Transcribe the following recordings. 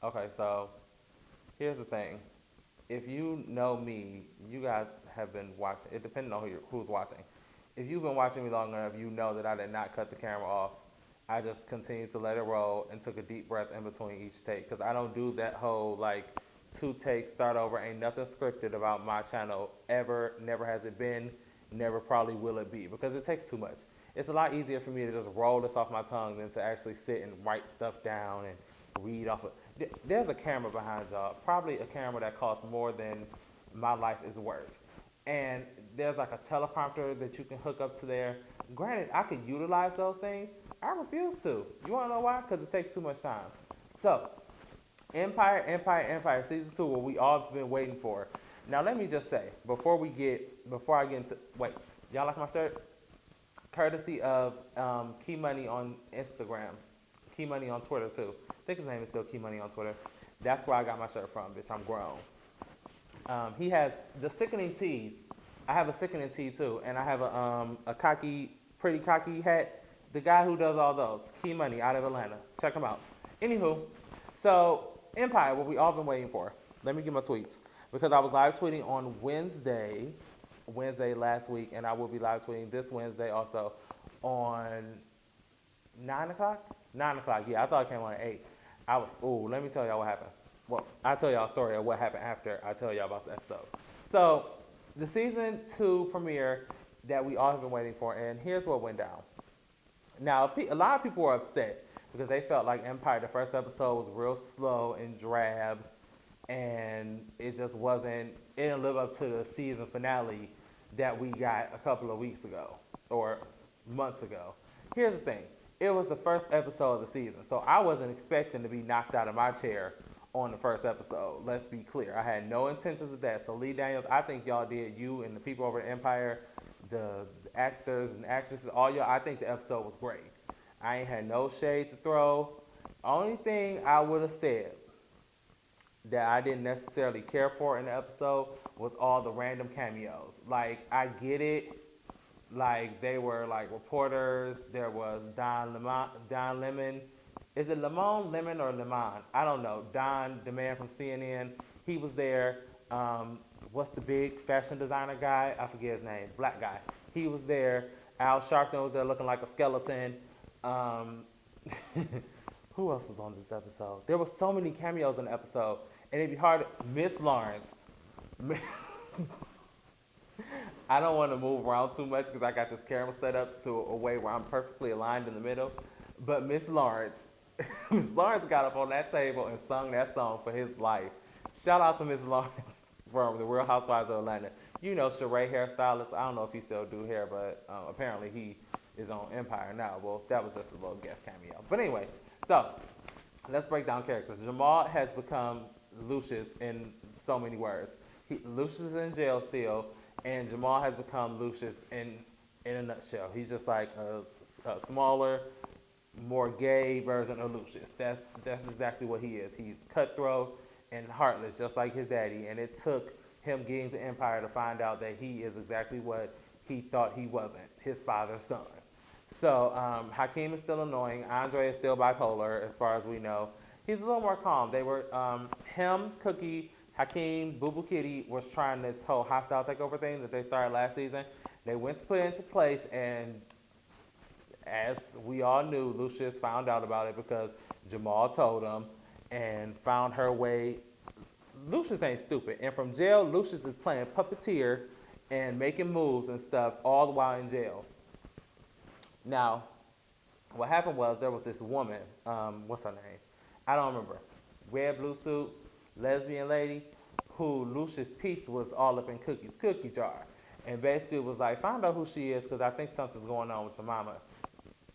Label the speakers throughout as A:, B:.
A: Okay, so here's the thing. If you know me, you guys have been watching. It depends on who's watching. If you've been watching me long enough, you know that I did not cut the camera off. I just continued to let it roll and took a deep breath in between each take because I don't do that whole like two takes, start over. Ain't nothing scripted about my channel ever. Never has it been. Never probably will it be because it takes too much. It's a lot easier for me to just roll this off my tongue than to actually sit and write stuff down and read off of. There's a camera behind y'all, probably a camera that costs more than my life is worth. And there's like a teleprompter that you can hook up to there. Granted, I could utilize those things. I refuse to. You wanna know why? Because it takes too much time. So, Empire, Empire, Empire, season two, what we all been waiting for. Now, let me just say, before I get into, wait, y'all like my shirt? Courtesy of Key Money on Instagram, Key Money on Twitter too. I think his name is still Key Money on Twitter. That's where I got my shirt from, bitch. I'm grown. He has the sickening tees. I have a sickening tee too, and I have a pretty cocky hat. The guy who does all those, Key Money out of Atlanta. Check him out. Anywho, so Empire, what we all been waiting for. Let me get my tweets because I was live tweeting on Wednesday last week, and I will be live tweeting this Wednesday also on 9 o'clock. 9 o'clock. Yeah, I thought it came on at 8. I was. Ooh, let me tell y'all what happened. Well, I'll tell y'all a story of what happened after I tell y'all about the episode. So, the season 2 premiere that we all have been waiting for, and here's what went down. Now, a lot of people were upset because they felt like Empire, the first episode, was real slow and drab, and it just wasn't, it didn't live up to the season finale that we got a couple of weeks ago or months ago. Here's the thing, it was the first episode of the season, so I wasn't expecting to be knocked out of my chair on the first episode. Let's be clear. I had no intentions of that. So Lee Daniels, I think y'all did, you and the people over at Empire, the actors and actresses, all y'all, I think the episode was great. I ain't had no shade to throw. Only thing I would have said that I didn't necessarily care for in the episode was all the random cameos. Like, I get it. Like, they were like reporters. There was Don Lemon. Is it Lemon or Lemon? I don't know. Don, the man from CNN, he was there. What's the big fashion designer guy? I forget his name. Black guy. He was there. Al Sharpton was there looking like a skeleton. Um, who else was on this episode? There were so many cameos in the episode, and it'd be hard. Miss Lawrence. I don't want to move around too much because I got this camera set up to a way where I'm perfectly aligned in the middle. But Miss Lawrence, Miss Lawrence got up on that table and sung that song for his life. Shout out to Miss Lawrence from the Real Housewives of Atlanta. You know, Sheree hairstylist. I don't know if he still do hair, but apparently he is on Empire now. Well, that was just a little guest cameo. But anyway, so let's break down characters. Jamal has become Lucius in so many words. Lucius is in jail still, and Jamal has become Lucius in a nutshell. He's just like a smaller, more gay version of Lucius. That's exactly what he is. He's cutthroat and heartless, just like his daddy. And it took him getting to Empire to find out that he is exactly what he thought he wasn't, his father's son. So Hakeem is still annoying. Andre is still bipolar, as far as we know. He's a little more calm. They were him, Cookie, Hakeem, Boo Boo Kitty was trying this whole hostile takeover thing that they started last season. They went to put it into place, and as we all knew, Lucius found out about it because Jamal told him and found her way. Lucius ain't stupid. And from jail, Lucius is playing puppeteer and making moves and stuff all the while in jail. Now, what happened was there was this woman, what's her name? I don't remember. Red blue suit, lesbian lady, who Lucius peeped was all up in Cookie's cookie jar. And basically was like, find out who she is because I think something's going on with your mama.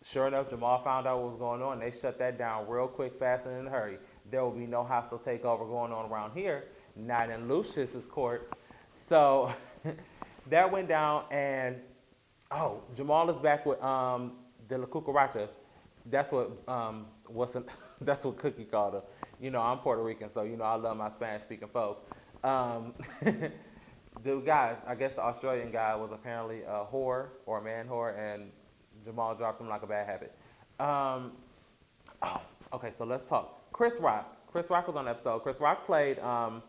A: Sure enough, Jamal found out what was going on. They shut that down real quick, fast, and in a hurry. There will be no hostile takeover going on around here, not in Lucius's court. So that went down, and Jamal is back with the La Cucaracha. That's what that's what Cookie called her. You know, I'm Puerto Rican, so you know I love my Spanish speaking folk. The guy, I guess the Australian guy, was apparently a whore or a man whore, and Jamal dropped him like a bad habit. Okay, so let's talk. Chris Rock. Chris Rock was on the episode. Chris Rock played. Oh,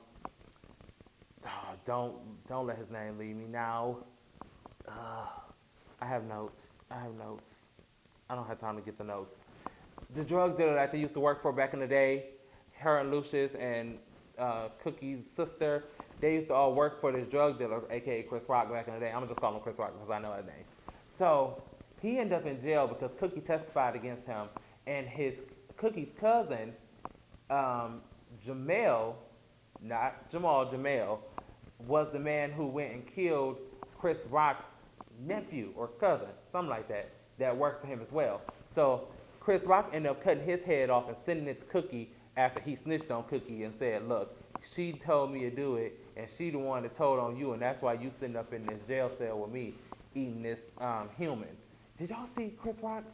A: don't let his name leave me now. Uh, I have notes. I have notes. I don't have time to get the notes. The drug dealer that they used to work for back in the day, her and Lucius and Cookie's sister, they used to all work for this drug dealer, aka Chris Rock, back in the day. I'm gonna just call him Chris Rock because I know his name. So he ended up in jail because Cookie testified against him, and his Cookie's cousin, Jamel, not Jamal, Jamel, was the man who went and killed Chris Rock's nephew or cousin, something like that, that worked for him as well. So Chris Rock ended up cutting his head off and sending it to Cookie after he snitched on Cookie and said, look, she told me to do it, and she the one that told on you, and that's why you sitting up in this jail cell with me eating this human. Did y'all see Chris Rock?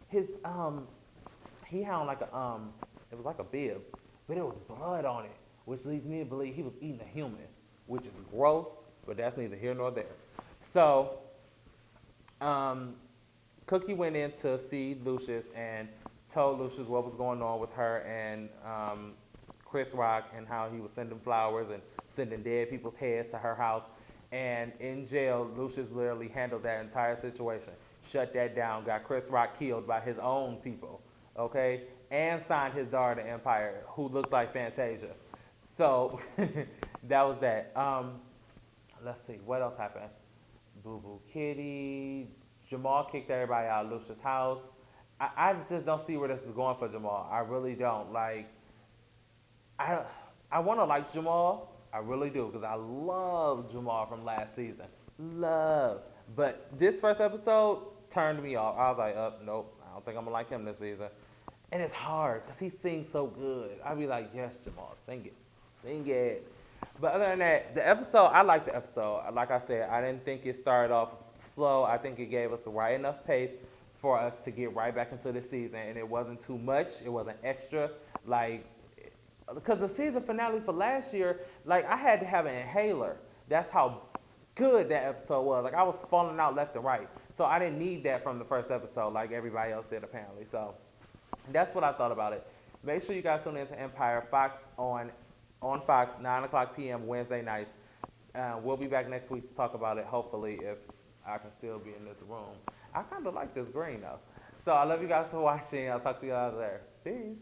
A: His he had on like a it was like a bib, but it was blood on it, which leads me to believe he was eating a human, which is gross, but that's neither here nor there. So, Cookie went in to see Lucius and told Lucius what was going on with her and Chris Rock and how he was sending flowers and sending dead people's heads to her house. And in jail, Lucius literally handled that entire situation, shut that down, got Chris Rock killed by his own people, okay, and signed his daughter to Empire, who looked like Fantasia. So that was that. Let's see, what else happened? Boo Boo Kitty. Jamal kicked everybody out of Lucia's house. I just don't see where this is going for Jamal. I really don't. Like, I I want to like Jamal. I really do because I love Jamal from last season. Love. But this first episode turned me off. I was like, nope, I don't think I'm going to like him this season. And it's hard because he sings so good. I'd be like, yes, Jamal, sing it. Sing it. But other than that, the episode, I liked the episode. Like I said, I didn't think it started off slow. I think it gave us the right enough pace for us to get right back into the season. And it wasn't too much. It wasn't extra. Like, because the season finale for last year, like, I had to have an inhaler. That's how good that episode was. Like, I was falling out left and right. So I didn't need that from the first episode like everybody else did, apparently. So that's what I thought about it. Make sure you guys tune in to Empire Fox on Fox, 9 o'clock p.m. Wednesday nights. We'll be back next week to talk about it, hopefully, if I can still be in this room. I kind of like this green, though. So I love you guys for watching. I'll talk to you guys there. Peace.